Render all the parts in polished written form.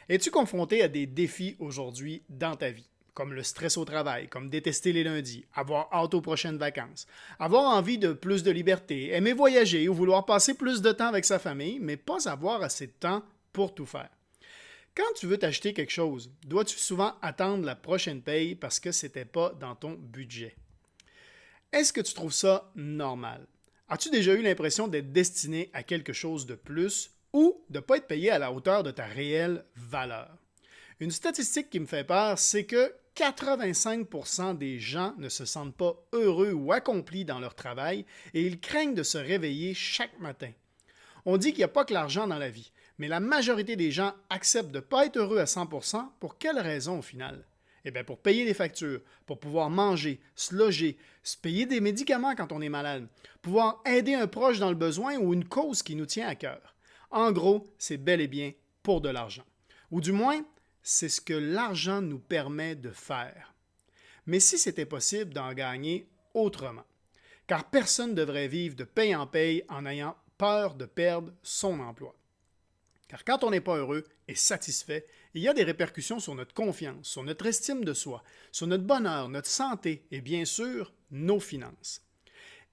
Es-tu confronté à des défis aujourd'hui dans ta vie, comme le stress au travail, comme détester les lundis, avoir hâte aux prochaines vacances, avoir envie de plus de liberté, aimer voyager ou vouloir passer plus de temps avec sa famille, mais pas avoir assez de temps pour tout faire? Quand tu veux t'acheter quelque chose, dois-tu souvent attendre la prochaine paye parce que c'était pas dans ton budget? Est-ce que tu trouves ça normal? As-tu déjà eu l'impression d'être destiné à quelque chose de plus ou de ne pas être payé à la hauteur de ta réelle valeur? Une statistique qui me fait peur, c'est que 85% des gens ne se sentent pas heureux ou accomplis dans leur travail et ils craignent de se réveiller chaque matin. On dit qu'il n'y a pas que l'argent dans la vie, mais la majorité des gens acceptent de ne pas être heureux à 100% pour quelle raison au final? Eh bien, pour payer des factures, pour pouvoir manger, se loger, se payer des médicaments quand on est malade, pouvoir aider un proche dans le besoin ou une cause qui nous tient à cœur. En gros, c'est bel et bien pour de l'argent. Ou du moins, c'est ce que l'argent nous permet de faire. Mais si c'était possible d'en gagner autrement, car personne ne devrait vivre de paye en paye en ayant peur de perdre son emploi. Car quand on n'est pas heureux et satisfait, il y a des répercussions sur notre confiance, sur notre estime de soi, sur notre bonheur, notre santé et bien sûr nos finances.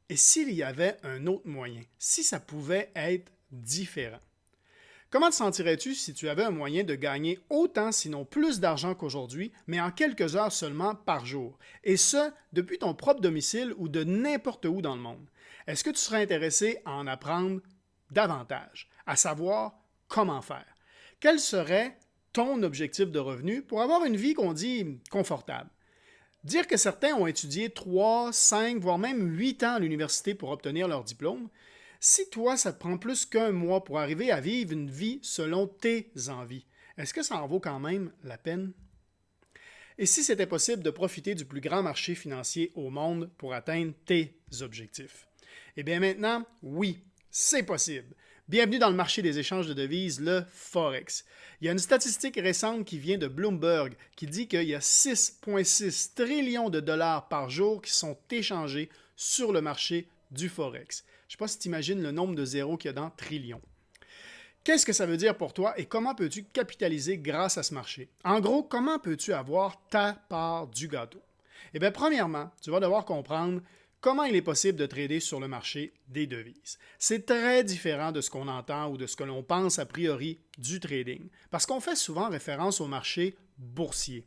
Et s'il y avait un autre moyen, si ça pouvait être différent? Comment te sentirais-tu si tu avais un moyen de gagner autant, sinon plus d'argent qu'aujourd'hui, mais en quelques heures seulement par jour, et ce, depuis ton propre domicile ou de n'importe où dans le monde? Est-ce que tu serais intéressé à en apprendre davantage, à savoir comment faire? Quel serait ton objectif de revenu pour avoir une vie qu'on dit confortable? Dire que certains ont étudié 3, 5, voire même 8 ans à l'université pour obtenir leur diplôme, si toi, ça te prend plus qu'un mois pour arriver à vivre une vie selon tes envies, est-ce que ça en vaut quand même la peine? Et si c'était possible de profiter du plus grand marché financier au monde pour atteindre tes objectifs? Eh bien maintenant, oui, c'est possible. Bienvenue dans le marché des échanges de devises, le Forex. Il y a une statistique récente qui vient de Bloomberg qui dit qu'il y a 6,6 trillions de dollars par jour qui sont échangés sur le marché du Forex. Je ne sais pas si tu imagines le nombre de zéros qu'il y a dans trillions. Qu'est-ce que ça veut dire pour toi et comment peux-tu capitaliser grâce à ce marché? En gros, comment peux-tu avoir ta part du gâteau? Eh bien, premièrement, tu vas devoir comprendre comment il est possible de trader sur le marché des devises. C'est très différent de ce qu'on entend ou de ce que l'on pense a priori du trading, parce qu'on fait souvent référence au marché boursier.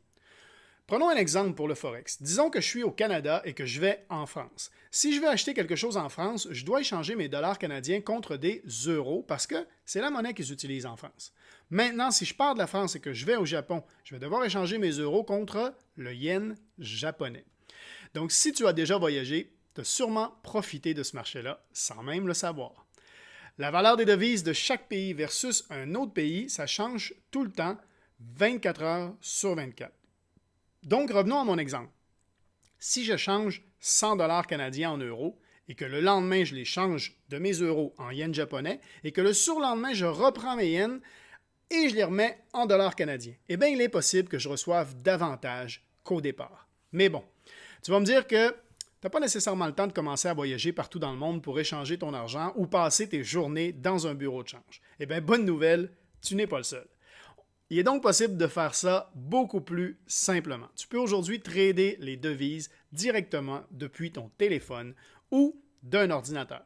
Prenons un exemple pour le Forex. Disons que je suis au Canada et que je vais en France. Si je veux acheter quelque chose en France, je dois échanger mes dollars canadiens contre des euros parce que c'est la monnaie qu'ils utilisent en France. Maintenant, si je pars de la France et que je vais au Japon, je vais devoir échanger mes euros contre le yen japonais. Donc, si tu as déjà voyagé, tu as sûrement profité de ce marché-là sans même le savoir. La valeur des devises de chaque pays versus un autre pays, ça change tout le temps, 24 heures sur 24. Donc, revenons à mon exemple. Si je change 100 dollars canadiens en euros et que le lendemain, je les change de mes euros en yens japonais et que le surlendemain, je reprends mes yens et je les remets en dollars canadiens, eh bien, il est possible que je reçoive davantage qu'au départ. Mais bon, tu vas me dire que tu n'as pas nécessairement le temps de commencer à voyager partout dans le monde pour échanger ton argent ou passer tes journées dans un bureau de change. Eh bien, bonne nouvelle, tu n'es pas le seul. Il est donc possible de faire ça beaucoup plus simplement. Tu peux aujourd'hui trader les devises directement depuis ton téléphone ou d'un ordinateur.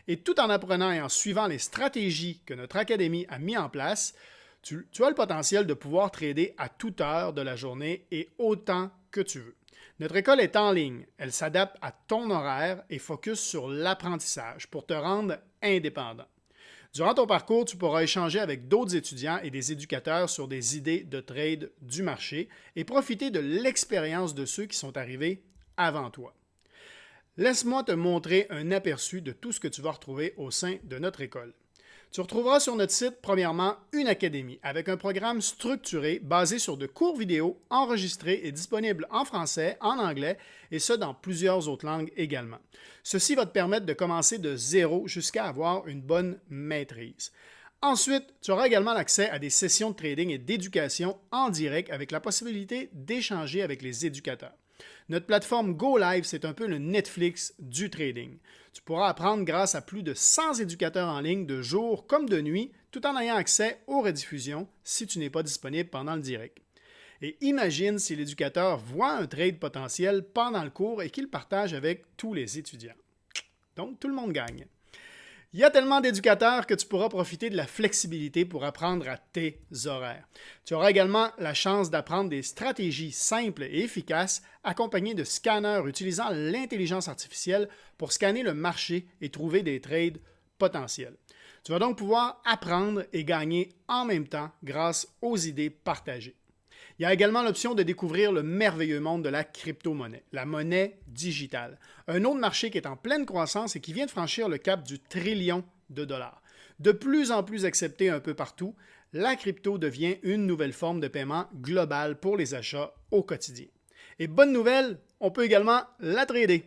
Et tout en apprenant et en suivant les stratégies que notre académie a mis en place, tu as le potentiel de pouvoir trader à toute heure de la journée et autant que tu veux. Notre école est en ligne. Elle s'adapte à ton horaire et focus sur l'apprentissage pour te rendre indépendant. Durant ton parcours, tu pourras échanger avec d'autres étudiants et des éducateurs sur des idées de trade du marché et profiter de l'expérience de ceux qui sont arrivés avant toi. Laisse-moi te montrer un aperçu de tout ce que tu vas retrouver au sein de notre école. Tu retrouveras sur notre site, premièrement, une académie avec un programme structuré basé sur de courts vidéos enregistrés et disponibles en français, en anglais et ce dans plusieurs autres langues également. Ceci va te permettre de commencer de zéro jusqu'à avoir une bonne maîtrise. Ensuite, tu auras également l'accès à des sessions de trading et d'éducation en direct avec la possibilité d'échanger avec les éducateurs. Notre plateforme GoLive, c'est un peu le Netflix du trading. Tu pourras apprendre grâce à plus de 100 éducateurs en ligne de jour comme de nuit tout en ayant accès aux rediffusions si tu n'es pas disponible pendant le direct. Et imagine si l'éducateur voit un trade potentiel pendant le cours et qu'il le partage avec tous les étudiants. Donc, tout le monde gagne. Il y a tellement d'éducateurs que tu pourras profiter de la flexibilité pour apprendre à tes horaires. Tu auras également la chance d'apprendre des stratégies simples et efficaces accompagnées de scanners utilisant l'intelligence artificielle pour scanner le marché et trouver des trades potentiels. Tu vas donc pouvoir apprendre et gagner en même temps grâce aux idées partagées. Il y a également l'option de découvrir le merveilleux monde de la crypto-monnaie, la monnaie digitale. Un autre marché qui est en pleine croissance et qui vient de franchir le cap du trillion de dollars. De plus en plus accepté un peu partout, la crypto devient une nouvelle forme de paiement globale pour les achats au quotidien. Et bonne nouvelle, on peut également la trader.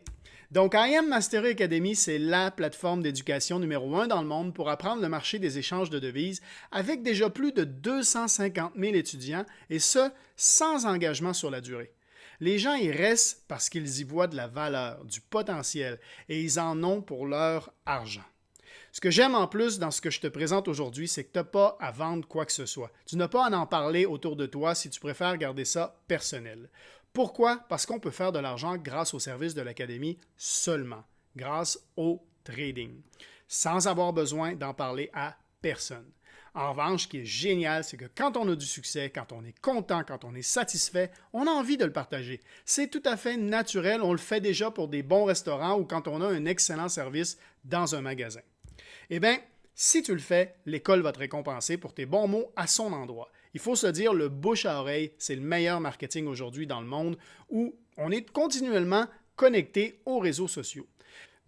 Donc, IM Mastery Academy, c'est la plateforme d'éducation numéro 1 dans le monde pour apprendre le marché des échanges de devises avec déjà plus de 250 000 étudiants et ce, sans engagement sur la durée. Les gens y restent parce qu'ils y voient de la valeur, du potentiel et ils en ont pour leur argent. Ce que j'aime en plus dans ce que je te présente aujourd'hui, c'est que tu n'as pas à vendre quoi que ce soit. Tu n'as pas à en parler autour de toi si tu préfères garder ça personnel. Pourquoi? Parce qu'on peut faire de l'argent grâce au service de l'Académie seulement, grâce au trading, sans avoir besoin d'en parler à personne. En revanche, ce qui est génial, c'est que quand on a du succès, quand on est content, quand on est satisfait, on a envie de le partager. C'est tout à fait naturel, on le fait déjà pour des bons restaurants ou quand on a un excellent service dans un magasin. Eh bien, si tu le fais, l'école va te récompenser pour tes bons mots à son endroit. Il faut se dire, le bouche à oreille, c'est le meilleur marketing aujourd'hui dans le monde où on est continuellement connecté aux réseaux sociaux.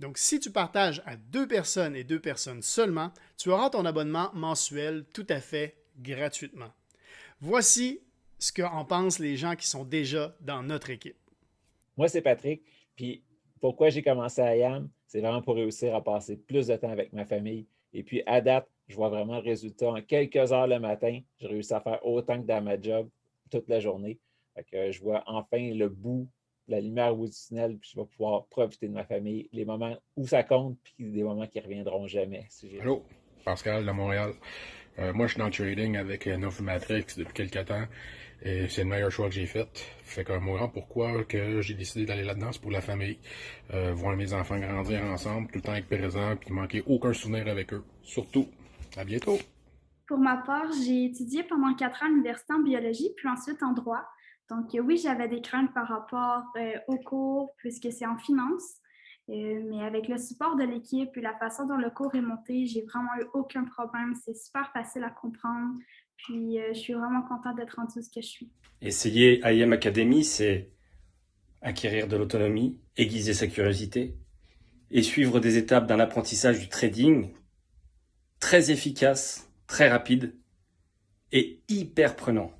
Donc, si tu partages à 2 personnes et 2 personnes seulement, tu auras ton abonnement mensuel tout à fait gratuitement. Voici ce qu'en pensent les gens qui sont déjà dans notre équipe. Moi, c'est Patrick. Puis, pourquoi j'ai commencé à IAM? C'est vraiment pour réussir à passer plus de temps avec ma famille. Et puis, à date, je vois vraiment le résultat. En quelques heures le matin, j'ai réussi à faire autant que dans ma job toute la journée. Fait que je vois enfin le bout, la lumière au bout du tunnel, puis je vais pouvoir profiter de ma famille, les moments où ça compte, puis des moments qui ne reviendront jamais. Allô, Pascal de Montréal. Moi, je suis dans le trading avec Novumatrix depuis quelques temps et c'est le meilleur choix que j'ai fait. Fait qu'un moment, pourquoi que j'ai décidé d'aller là-dedans, c'est pour la famille. Voir mes enfants grandir ensemble, tout le temps être présent, puis manquer aucun souvenir avec eux. Surtout, à bientôt! Pour ma part, j'ai étudié pendant 4 ans à l'université en biologie, puis ensuite en droit. Donc oui, j'avais des craintes par rapport aux cours, puisque c'est en finance. Mais avec le support de l'équipe et la façon dont le cours est monté, j'ai vraiment eu aucun problème. C'est super facile à comprendre. Puis je suis vraiment contente d'être rendue où ce que je suis. Essayer IM Academy, c'est acquérir de l'autonomie, aiguiser sa curiosité et suivre des étapes d'un apprentissage du trading très efficace, très rapide et hyper prenant.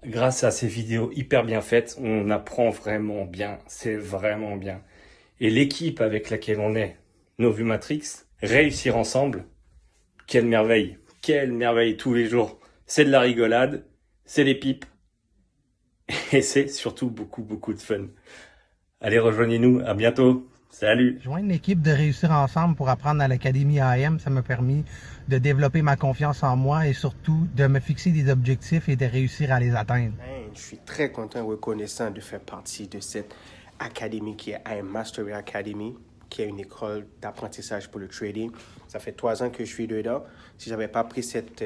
Grâce à ces vidéos hyper bien faites, on apprend vraiment bien, c'est vraiment bien. Et l'équipe avec laquelle on est, Novumatrix, réussir ensemble, quelle merveille tous les jours. C'est de la rigolade, c'est des pipes et c'est surtout beaucoup de fun. Allez, rejoignez-nous, à bientôt. Salut! Joindre l'équipe de réussir ensemble pour apprendre à l'Académie AM, ça m'a permis de développer ma confiance en moi et surtout de me fixer des objectifs et de réussir à les atteindre. Je suis très content et reconnaissant de faire partie de cette académie qui est IM Mastery Academy, qui est une école d'apprentissage pour le trading. Ça fait 3 ans que je suis dedans. Si je n'avais pas pris cette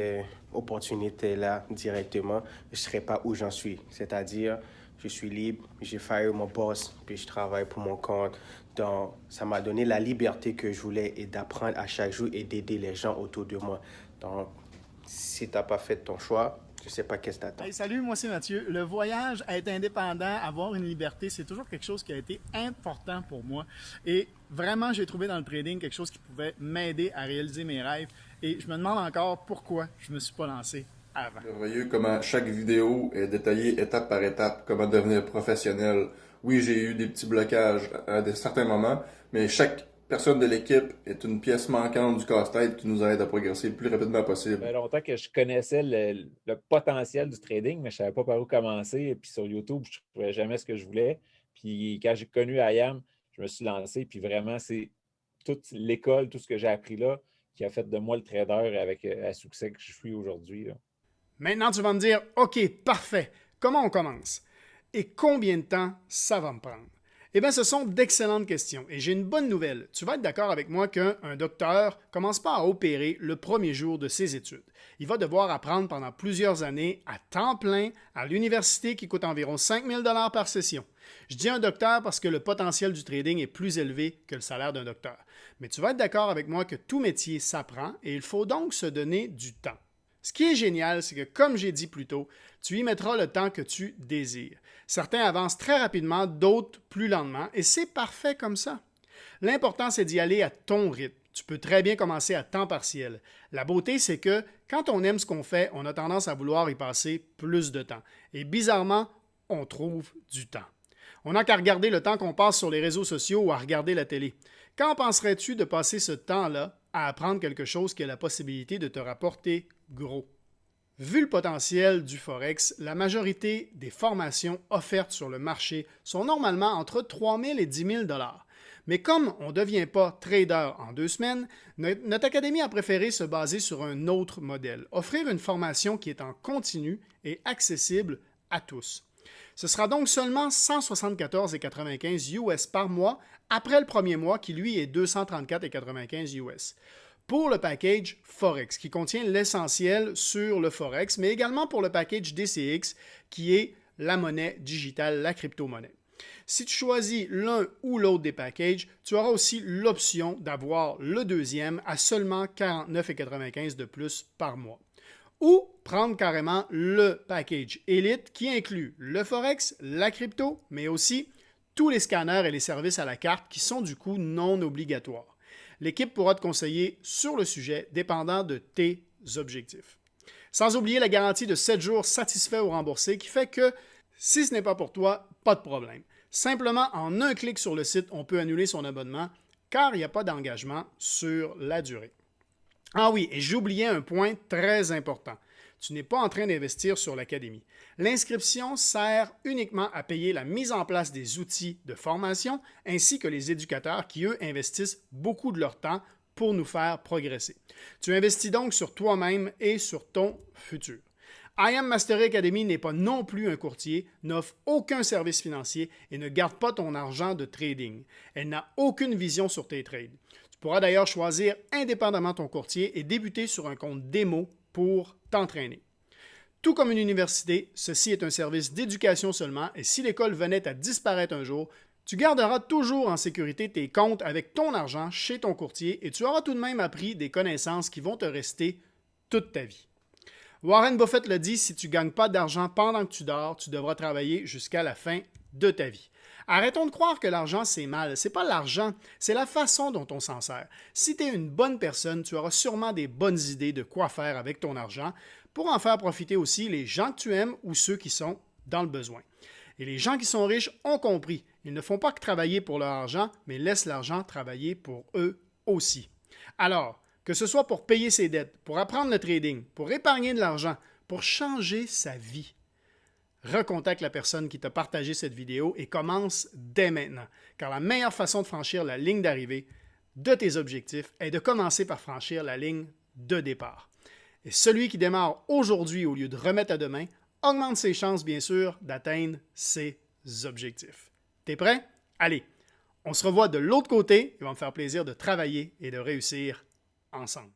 opportunité-là directement, je ne serais pas où j'en suis. C'est-à-dire, je suis libre, j'ai fire mon boss, puis je travaille pour mon compte. Donc, ça m'a donné la liberté que je voulais et d'apprendre à chaque jour et d'aider les gens autour de moi. Donc, si tu n'as pas fait ton choix, je ne sais pas qu'est-ce que t'attends. Hey, salut, moi c'est Mathieu. Le voyage, être indépendant, avoir une liberté, c'est toujours quelque chose qui a été important pour moi. Et vraiment, j'ai trouvé dans le trading quelque chose qui pouvait m'aider à réaliser mes rêves. Et je me demande encore pourquoi je ne me suis pas lancé avant. Merveilleux comment chaque vidéo est détaillée étape par étape, comment devenir professionnel. Oui, j'ai eu des petits blocages à certains moments, mais chaque personne de l'équipe est une pièce manquante du casse-tête qui nous aide à progresser le plus rapidement possible. Ça fait longtemps que je connaissais le potentiel du trading, mais je ne savais pas par où commencer. Puis sur YouTube, je ne trouvais jamais ce que je voulais. Puis quand j'ai connu IAM, je me suis lancé. Puis vraiment, c'est toute l'école, tout ce que j'ai appris là, qui a fait de moi le trader avec à succès que je suis aujourd'hui, là. Maintenant, tu vas me dire, OK, parfait, comment on commence? Et combien de temps ça va me prendre? Eh bien, ce sont d'excellentes questions. Et j'ai une bonne nouvelle. Tu vas être d'accord avec moi qu'un docteur ne commence pas à opérer le premier jour de ses études. Il va devoir apprendre pendant plusieurs années à temps plein à l'université qui coûte environ 5 000 $ par session. Je dis un docteur parce que le potentiel du trading est plus élevé que le salaire d'un docteur. Mais tu vas être d'accord avec moi que tout métier s'apprend et il faut donc se donner du temps. Ce qui est génial, c'est que, comme j'ai dit plus tôt, tu y mettras le temps que tu désires. Certains avancent très rapidement, d'autres plus lentement, et c'est parfait comme ça. L'important, c'est d'y aller à ton rythme. Tu peux très bien commencer à temps partiel. La beauté, c'est que quand on aime ce qu'on fait, on a tendance à vouloir y passer plus de temps. Et bizarrement, on trouve du temps. On n'a qu'à regarder le temps qu'on passe sur les réseaux sociaux ou à regarder la télé. Qu'en penserais-tu de passer ce temps-là à apprendre quelque chose qui a la possibilité de te rapporter gros? Vu le potentiel du Forex, la majorité des formations offertes sur le marché sont normalement entre 3 000 et 10 000 $. Mais comme on ne devient pas trader en 2 semaines, notre académie a préféré se baser sur un autre modèle, offrir une formation qui est en continu et accessible à tous. Ce sera donc seulement 174,95 US par mois après le premier mois qui, lui, est 234,95 US. Pour le package Forex, qui contient l'essentiel sur le Forex, mais également pour le package DCX, qui est la monnaie digitale, la crypto-monnaie. Si tu choisis l'un ou l'autre des packages, tu auras aussi l'option d'avoir le deuxième à seulement 49,95 de plus par mois. Ou prendre carrément le package Elite qui inclut le Forex, la crypto, mais aussi tous les scanners et les services à la carte qui sont du coup non obligatoires. L'équipe pourra te conseiller sur le sujet dépendant de tes objectifs. Sans oublier la garantie de 7 jours satisfait ou remboursé qui fait que si ce n'est pas pour toi, pas de problème. Simplement, en un clic sur le site, on peut annuler son abonnement car il n'y a pas d'engagement sur la durée. Ah oui, et j'oubliais un point très important. Tu n'es pas en train d'investir sur l'académie. L'inscription sert uniquement à payer la mise en place des outils de formation ainsi que les éducateurs qui, eux, investissent beaucoup de leur temps pour nous faire progresser. Tu investis donc sur toi-même et sur ton futur. IM Mastery Academy n'est pas non plus un courtier, n'offre aucun service financier et ne garde pas ton argent de trading. Elle n'a aucune vision sur tes trades. Tu pourras d'ailleurs choisir indépendamment ton courtier et débuter sur un compte démo pour t'entraîner. Tout comme une université, ceci est un service d'éducation seulement et si l'école venait à disparaître un jour, tu garderas toujours en sécurité tes comptes avec ton argent chez ton courtier et tu auras tout de même appris des connaissances qui vont te rester toute ta vie. Warren Buffett le dit, si tu ne gagnes pas d'argent pendant que tu dors, tu devras travailler jusqu'à la fin de ta vie. Arrêtons de croire que l'argent, c'est mal. Ce n'est pas l'argent, c'est la façon dont on s'en sert. Si tu es une bonne personne, tu auras sûrement des bonnes idées de quoi faire avec ton argent pour en faire profiter aussi les gens que tu aimes ou ceux qui sont dans le besoin. Et les gens qui sont riches ont compris. Ils ne font pas que travailler pour leur argent, mais laissent l'argent travailler pour eux aussi. Alors, que ce soit pour payer ses dettes, pour apprendre le trading, pour épargner de l'argent, pour changer sa vie, recontacte la personne qui t'a partagé cette vidéo et commence dès maintenant. Car la meilleure façon de franchir la ligne d'arrivée de tes objectifs est de commencer par franchir la ligne de départ. Et celui qui démarre aujourd'hui au lieu de remettre à demain augmente ses chances, bien sûr, d'atteindre ses objectifs. T'es prêt? Allez, on se revoit de l'autre côté. Il va me faire plaisir de travailler et de réussir ensemble.